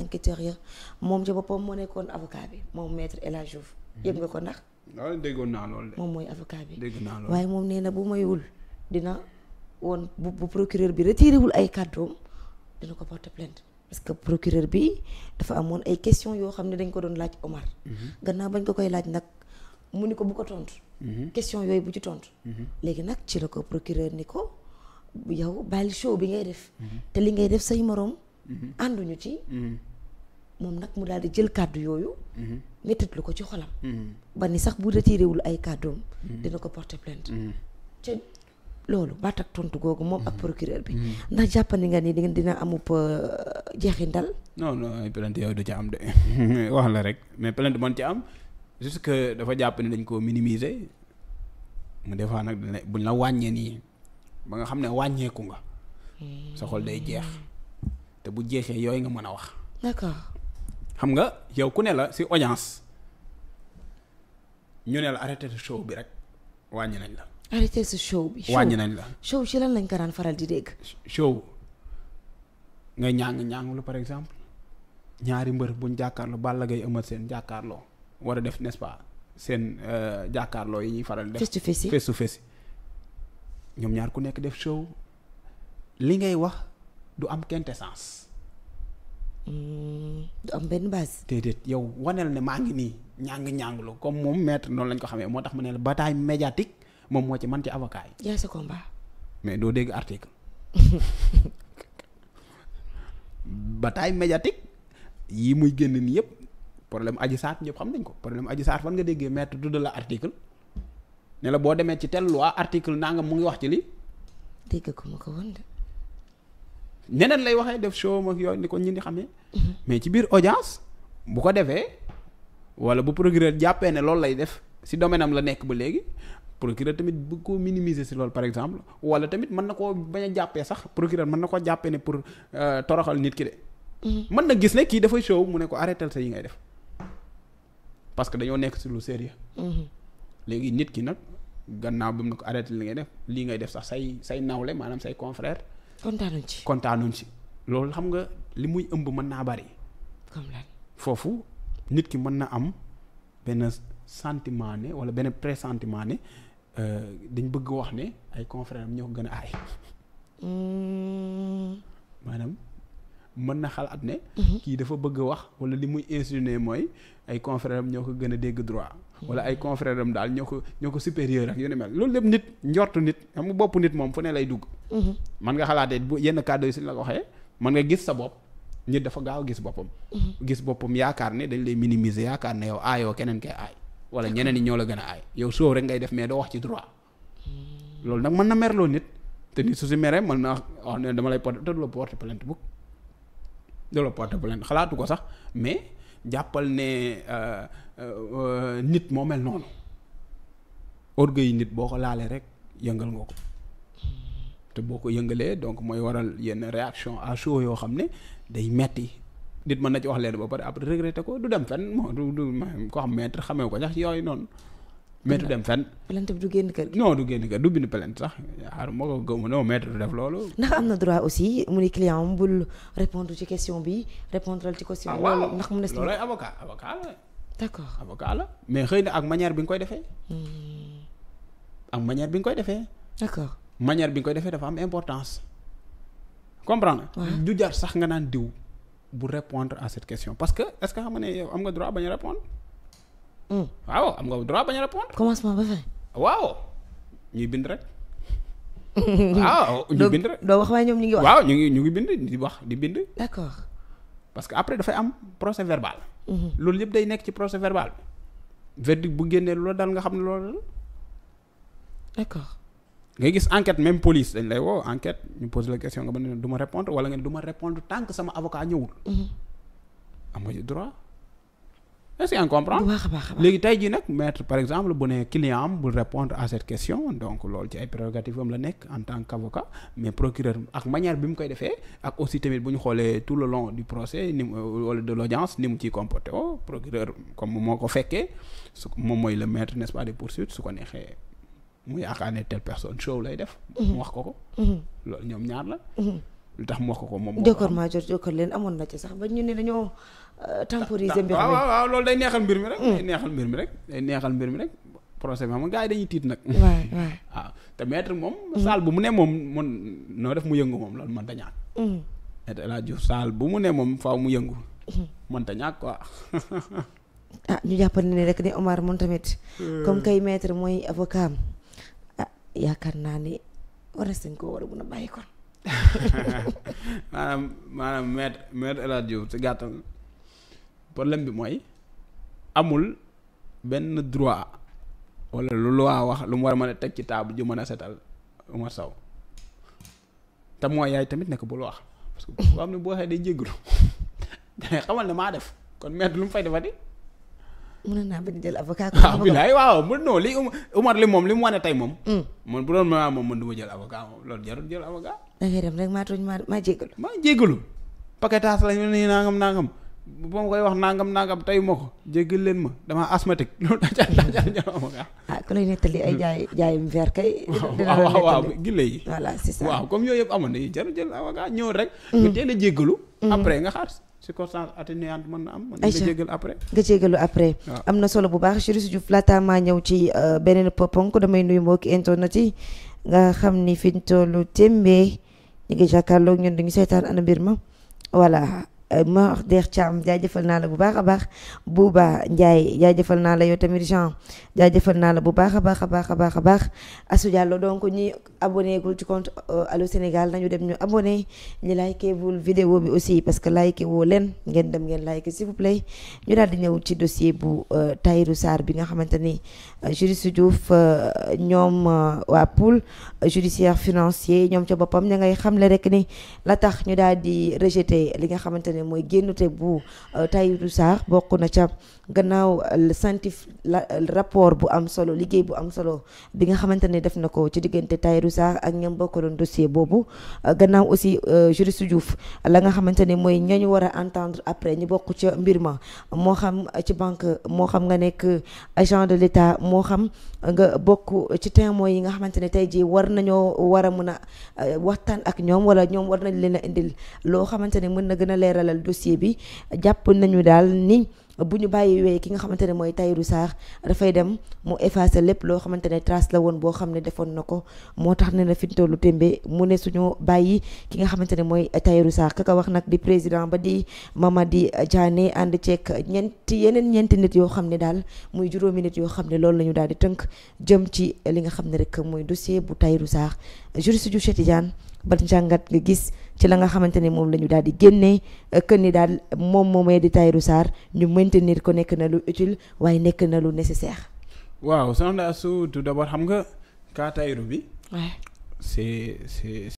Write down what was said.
enquêteurs ya moom ci boppam moo nekkoon avocat bi moom maître El Hadji Diouf yëg nga ko ndax. waaw déggoon naa loolu de. moom mooy avocat bi dégg naa loolu waaye moom nee na bu mayul dina woon bu procureur bi retiré wul ay kàddoom dina ko porter plainte parce que procureur bi dafa amoon ay questions yoo xam ne dañ ko doon laaj Omar. gannaaw bañ ko koy laaj nag mu ni ko bu ko tontu. question yooyu bu ci tontu. léegi nag ci la ko procureur ni ko yow bàyyi show bi ngay def. te li ngay def say moroom. ànduñu ci. moom nag mu daal di jël kàddu yooyu. méttit lu ko ci xolam. ba ni sax bu retiré wul ay kàddoom. dina ko porter plainte. ca loolu baat ak tontu googu moom ak procureur bi. ndax jàppandi nga ni dina amub jeexintal. non ay plainte yooyu du ci am de wax la rek mais plainte man ci am juste que dafa jàpp ni dañ ko minimiser mu des fois nag buñ la wàññee nii ba nga xam ne wàññeeku nga. sa xol day jeex te bu jeexee yooyu nga mën a wax. d'accord. xam nga yow ku ne la ci audience ñu ne la arrêté show bi rek wàññi nañ la. arrêté ce show bi. wàññi nañ la. show ci lan lañ ko daan faral di dégg. show ngay ñàng lu par exemple ñaari mbër buñ jàkkaarloo Balla Gaye Eumeu Sène jàkkaarloo war a def n'est-ce pas seen jàkkaarloo yi ñuy faral def. face to face ñoom ñaar ku nekk def show li ngay wax du am quintessence. du am benn base. déedéet yow waneel ne maa ngi nii ñàng-ñànglu comme moom maître noonu lañ ko xamee moo tax mu ne la bataille médiatique moom moo ci man ci avocat yi. yaay sa combat. mais doo dégg article. bataille médiatique yi muy génn nii yëpp problème Adji Sarr ñëpp xam nañ ko problème Adji Sarr fan nga déggee maître tudd la article ne la boo demee ci telle loi article nangam mu ngi wax ci li dégg ko ma ko woon de. neneen lay waxee def show ak yooyu ni ko ñi di xamee. mais ci biir audience bu ko defee wala bu procureur jàppee ne loolu lay def si domaine am la nekk ba léegi procureur tamit bëgg koo minimiser si loolu par exemple wala tamit mën na koo bañ a jàppee sax procureur mën na koo jàppee ne pour toroxal nit ki de. mën na gis ne kii dafay show mu ne ko arrêtel sa yi ngay def parce que dañoo nekk si lu sérieux. léegi nit ki nag gannaaw bi mu ne ko arrêté li ngay def lii ngay def sax say nawle maanaam say confrère kontaanuñ ci loolu xam nga li muy ëmb mën naa bari. comme lan foofu nit ki mën na am benn sentiment ne wala benn pressentiment ne dañ bëgg wax ne ay confrères am ñoo ko gën a aay. maanaam mën na xalaat ne. kii dafa bëgg a wax wala li muy insinuer mooy ay confrères am ñoo ko gën a dégg droit. wala ay confrères am daal ñoo ko supérieur ak yu ne mel loolu lépp nit njortu nit xam nga bopp nit moom fu ne lay dugg. man nga xalaatee bu yenn kàddu yi suñ la ko waxee man nga gis sa bopp nit dafa gaaw gis boppam. gis boppam yaakaar ne dañ lay minimiser yaakaar ne yow aayoo keneen kay aay wala ñeneen ñi ñoo la gën a aay yow soo rek ngay def mais doo wax ci droit. loolu nag mën na merloo nit te nit su si meree mën na wax ne dama lay porter te du la porter plainte bu du la porter plainte xalaatu ko sax mais jàppal ne nit moo mel noonu orgueil nit boo ko laalee rek yëngal nga ko te boo ko yëngalee donc mooy waral yenn réaction à chaud yoo xam ne day metti nit mën na ci wax leen ba pare après regretter ko du dem fenn moo du ko xam maître xamee ko sax yooyu noonu maître du dem fenn. plainte bi du génn kër gi. non du génn kër du bind plainte sax xaaral moo ko gëmm non maître du def loolu. ndax am na droit aussi mu ni client am bul répondre ci question bi répondre ci question. loolu ndax mu ne loolu ay avocat la. d'accord avocat la mais xëy na ak manière bi nga koy defee. ak manière bi nga koy defee. d'accord manière bi nga koy defee dafa am importance. comprendre du jar sax nga naan diw bu répondre à cette question parce que est-ce que xam nga ne yow am nga droit bañ a répondre. waaw am nga droit bañ a répondre. commencement ba fin. waaw ñuy bind rek. waaw ñuy bind rek doo wax waaye ñoom ñu ngi wax. waaw ñu ngi bind di wax di bind. d'accord. parce que après dafay am procès verbal. loolu yëpp day nekk ci procès verbal bi. verdict bu génnee lu la dal nga xam ne loolu la. d'accord. ngay gis enquête même police dañ lay woo enquête ñu pose la question nga ba ne du ma répondre wala nga ne du ma répondre tant que sama avocat ñëwul. am nga ci droit. est-ce que comprendre léegi tey jii nag maître par exemple bu ne client am bul répondre à cette question donc loolu ci ay prérogatives am la nekk en tant qu'avocat mais procureur ak manière bi mu koy defee ak aussi tamit bu ñu xoolee tout le long du procès ni wala de l'audience ni mu ciy comporté procureur comme moo ko fekkee moom mooy le maître n'est-ce pas des poursuites su ko neexee mu yaakaar ne telle personne show lay def mu wax ko loolu ñoom ñaar la lu tax mu wax ko moom. jokkoor maa jot jokkoor leen amoon na ci sax ba ñu ne dañoo temporiser mbir mi. waaw loolu day neexal mbir mi rek. day neexal mbir mi rek procès bi xam nga gars yi dañuy tiit nag. waaw te maître moom. saal bu mu ne moom noo def mu yëngu moom loolu mënta ñàkk. maître El Hadj Diouf saal bu mu ne moom faaw mu yëngu. mënta ñàkk quoi. ñu jàppal ne rek ni Omar moom tamit. comme kay maître mooy avocat am yaakaar naa ni war nañ ko war a mun a bàyyi kon. maanaam maître El Hadj Diouf ci gàttal problème bi mooy amul benn droit wala lu loi wax lu mu war a mën a teg ci table ju mën a setal Omar Sow te mooy yaay tamit nekk bul wax parce que boo xam ne boo waxee day jéggalu dangay xamal ne maa def kon maître lu mu fay defati. mën naa bañ a jël avocat. bilaay waaw non li Omar li moom li mu wane tey moom. man bu doon moom man du ma jël avocat moom loolu jarul jël avocat. da ngay dem rek maa tooñ maa jéggalu. maa jéggalu paquetage la ñu ne nangam ba ma koy wax nangam tey ma ko jéggal leen ma damaa asthmatique loolu daa jël avocat. ku lay nettali ay jaayum verre kay. waaw gille yi. voilà c'est ça waaw comme yooyu yëpp amoon na jarul jël avocat ñëw rek. nga teel a jéggalu. après nga xaar. circonstance atténuante mën na am. mën nga jégalu après. nga jégalu après. am na solo bu baax Chérif Diouf laata maa ñëw ci beneen ponk damay nuyu mbokki internet yi nga xam ni fi ñu tollu témbee ñu ngi jàkkaarloog ñun dañu seetaan ana mbir ma voilà. Mor Der Thiam jaajëfal naa la bu baax a baax Bouba Ndiaye jaajëfal naa la yow tamit Jean jaajëfal naa la bu baax a baax Assou Diallo donc ñi abonné gul ci compte Allô Sénégal nañu dem ñu abonné ñi liké wul vidéo bi aussi parce que liké woo leen ngeen dem ngeen liké s'il vous plaît ñu daal di ñëw ci dossier bu Tahirou Sarr bi nga xamante ni Chérif Diouf ñoom waa pool judiciaire financier ñoom ca boppam ña ngay xamle rek ni la tax ñu daal di rejeté li nga xamante ne mooy génnute bu Tahirou Sarr bokk na ca gannaaw rapport bu am solo liggéey bu am solo bi nga xamante ne def na ko ci diggante Tahirou Sarr ak ñam bokkaloon dossier boobu gannaaw aussi Chérif Diouf la nga xamante ne mooy ñañu war a entendre après ñu bokk ca mbir ma moo xam ci banque moo xam nga nekk agent de l'État moo xam nga bokk ci témoins yi nga xamante ne tey jii war a mën a waxtaan ak ñoom wala ñoom war nañ leen a indil loo xamante ne mën na gën a leeralal dossier bi jàpp nañu daal ni bu ñu bàyyi wee ki nga xamante ne mooy Tahirou Sarr dafay dem mu effacer lépp loo xamante ne trace la woon boo xam ne defoon na ko moo tax ne na fi ñu tollu tembe mu ne suñu bàyyi ki nga xamante ne mooy Tahirou Sarr kaka wax nag di président ba di Mamadi Diané ànd ceeg yeneen ñeenti nit yoo xam ne daal muy juróomi nit yoo xam ne loolu la ñu daal di tënk jëm ci li nga xam ne rek mooy dossier bu Tahirou Sarr juriste Diouf Cheikh Tidiane ban njàngat nga gis ci la nga xamante ne moom la ñu daal di génnee que ni daal moom moomee di Tahirou Sarr ñu maintenir ko nekk na lu utile waaye nekk na lu nécessaire. waaw soxna Astou tout d'abord xam nga cas Tahirou bi. waaw c'est